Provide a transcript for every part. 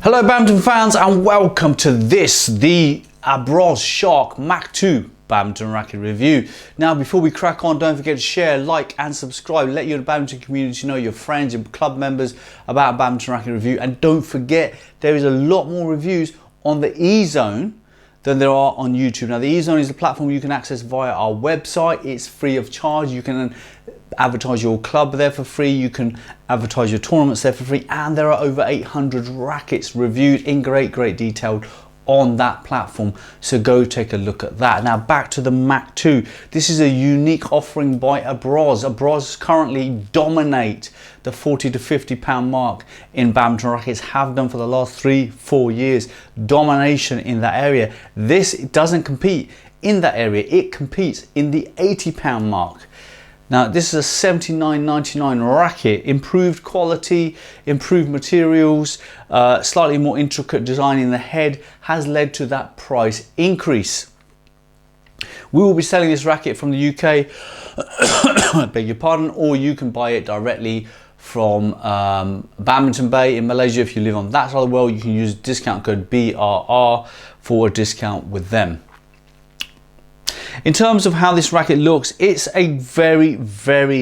Hello badminton fans and welcome to the Abroz Mach 2 badminton racket review. Now before we crack on, don't forget to share, like and subscribe. Let your badminton community know, your friends, your club members about badminton racket review. And don't forget, there is a lot more reviews on the E-Zone than there are on YouTube. Now the E-Zone is a platform you can access via our website. It's free of charge. You can advertise your club there for free, you can advertise your tournaments there for free, and there are over 800 rackets reviewed in great detail on that platform, so go take a look at that. Now back to the Mach 2. This is a unique offering by Abroz. Abroz currently dominate the 40 to 50 pound mark in badminton rackets, have done for the last 3-4 years. Domination in that area. This doesn't compete in that area, it competes in the 80 pound mark. Now this is a $79.99 racket, improved quality, improved materials, slightly more intricate design in the head has led to that price increase. We will be selling this racket from the UK, I beg your pardon, or you can buy it directly from Badminton Bay in Malaysia. If you live on that side of the world, you can use discount code BRR for a discount with them. In terms of how this racket looks, it's a very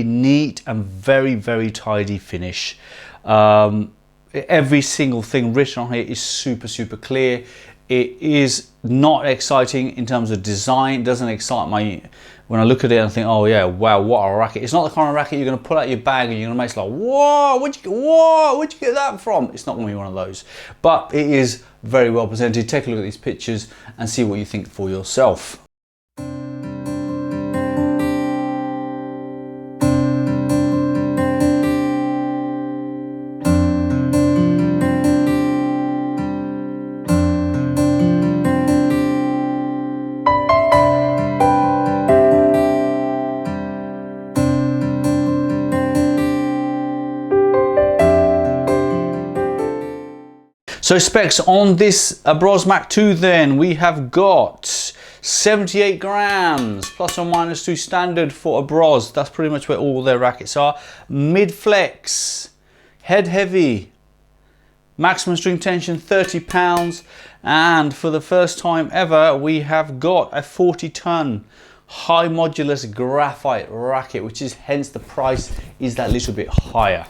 neat and very tidy finish. Every single thing written on here is super clear. It is not exciting in terms of design. It doesn't excite my, when I look at it and think, oh yeah, wow, what a racket. It's not the kind of racket you're going to pull out your bag and you're going to make it like, whoa, where'd you get that from? It's not going to be one of those. But it is very well presented. Take a look at these pictures and see what you think for yourself. So specs on this Abroz Mach 2 then, we have got 78 grams, plus or minus to standard for Abroz. That's pretty much where all their rackets are. Mid flex, head heavy, maximum string tension 30 pounds. And for the first time ever, we have got a 40-ton high modulus graphite racket, which is hence the price is that little bit higher.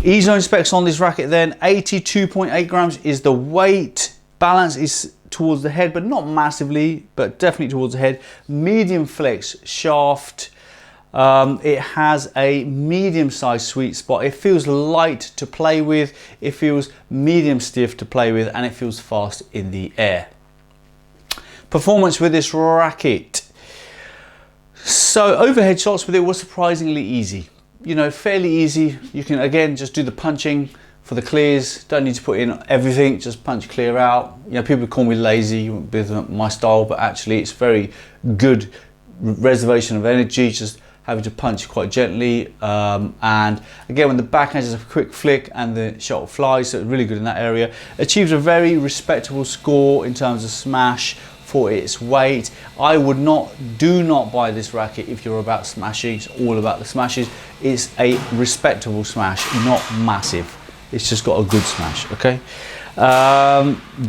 E-Zone specs on this racket then, 82.8 grams is the weight. Balance is towards the head, but not massively, but definitely towards the head. Medium flex shaft. It has a medium sized sweet spot. It feels light to play with. It feels medium stiff to play with, and it feels fast in the air. Performance with this racket. So overhead shots with it was surprisingly easy. You know, fairly easy. You can again just do the punching for the clears. Don't need to put in everything, just punch clear out. You know, people call me lazy with my style, but actually it's very good reservation of energy, just having to punch quite gently. And again, when the backhand is a quick flick and the shuttle flies, so it's really good in that area. Achieves a very respectable score in terms of smash for its weight. I do not buy this racket if you're about smashing. It's all about the smashes. It's a respectable smash, not massive. It's just got a good smash, okay?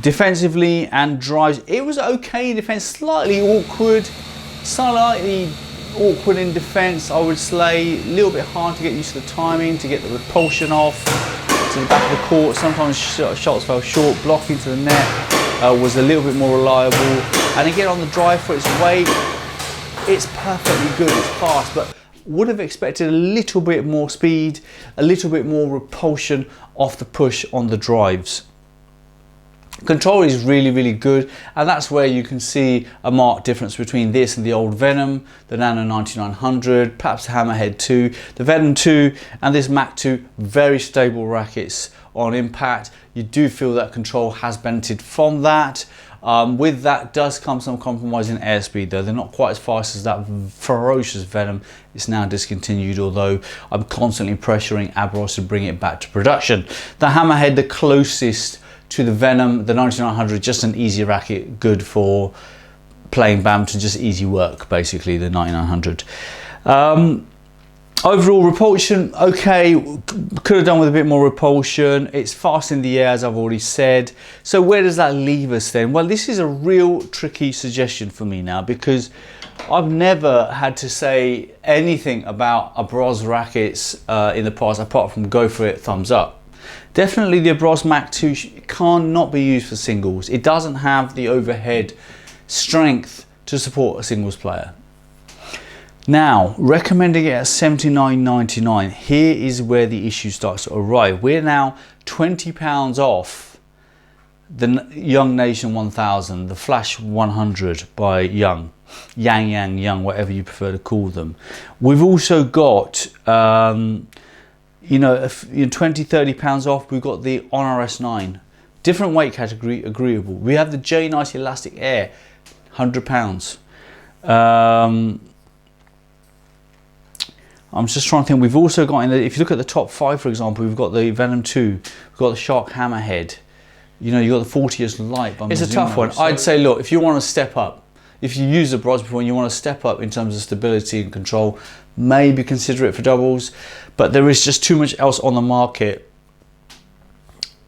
Defensively and drives, it was okay in defense, slightly awkward in defense, I would say. A little bit hard to get used to the timing, to get the repulsion off to the back of the court. Sometimes shots fell short. Blocking to the net was a little bit more reliable, and again on the drive for its weight, it's perfectly good, it's fast, but would have expected a little bit more speed, a little bit more repulsion off the push on the drives. Control is really good, and that's where you can see a marked difference between this and the old Venom, the Nano 9900, perhaps the Hammerhead 2. The Venom 2 and this Mach 2, very stable rackets on impact. You do feel that control has benefited from that. With that does come some compromise in airspeed though. They're not quite as fast as that ferocious Venom. It's now discontinued, although I'm constantly pressuring Abroz to bring it back to production. The Hammerhead, the closest to the Venom, the 9900, just an easy racket, good for playing badminton, just easy work basically, the 9900. Overall repulsion, okay, could have done with a bit more repulsion. It's fast in the air, as I've already said. So where does that leave us then? Well, this is a real tricky suggestion for me now, because I've never had to say anything about Abroz rackets in the past, apart from go for it, thumbs up. Definitely the Abroz Mach 2 cannot be used for singles. It doesn't have the overhead strength to support a singles player. Now, recommending it at $79.99, here is where the issue starts to arrive. We're now £20 off the Young Nation 1000, the Flash 100 by Young, Yang, whatever you prefer to call them. We've also got, you know, £20–30 off, we've got the Honor S9. Different weight category, agreeable. We have the J90 Elastic Air, £100. I'm just trying to think. We've also got, if you look at the top 5, for example, we've got the Venom 2, we've got the Shark Hammerhead. You know, you've got the 40th Light. It's a tough one. I'd say, look, if you want to step up, if you use the Abroz before and you want to step up in terms of stability and control, maybe consider it for doubles. But there is just too much else on the market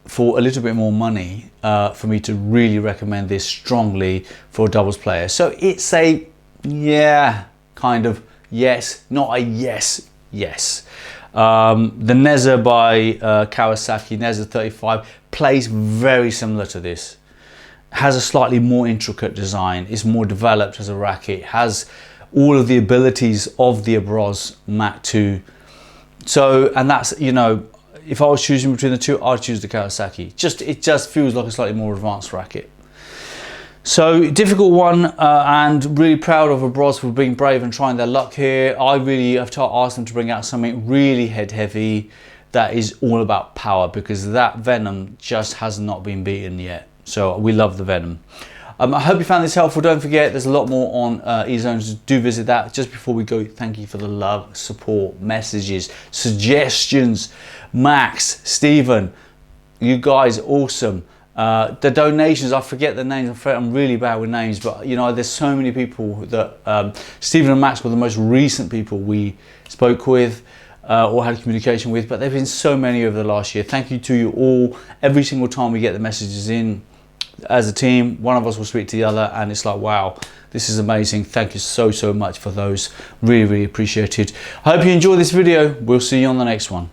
for a little bit more money for me to really recommend this strongly for a doubles player. So it's a, yeah, kind of yes, not a yes. The Neza by Kawasaki, Neza 35, plays very similar to this. Has a slightly more intricate design, is more developed as a racket, has all of the abilities of the Abroz Mach 2. So, and that's, you know, if I was choosing between the two, I'd choose the Kawasaki. It just feels like a slightly more advanced racket. So difficult one, and really proud of Abroz for being brave and trying their luck here. I really have asked them to bring out something really head heavy that is all about power, because that Venom just has not been beaten yet. So we love the Venom. I hope you found this helpful. Don't forget, there's a lot more on eZones. Do visit that. Just before we go, thank you for the love, support, messages, suggestions. Max, Stephen, you guys awesome. The donations, I forget the names, I'm really bad with names, but you know, there's so many people that Stephen and Max were the most recent people we spoke with or had communication with, but there have been so many over the last year. Thank you to you all. Every single time we get the messages in as a team, one of us will speak to the other, and it's like, wow, this is amazing. Thank you so much for those. Really appreciated. I hope you enjoyed this video. We'll see you on the next one.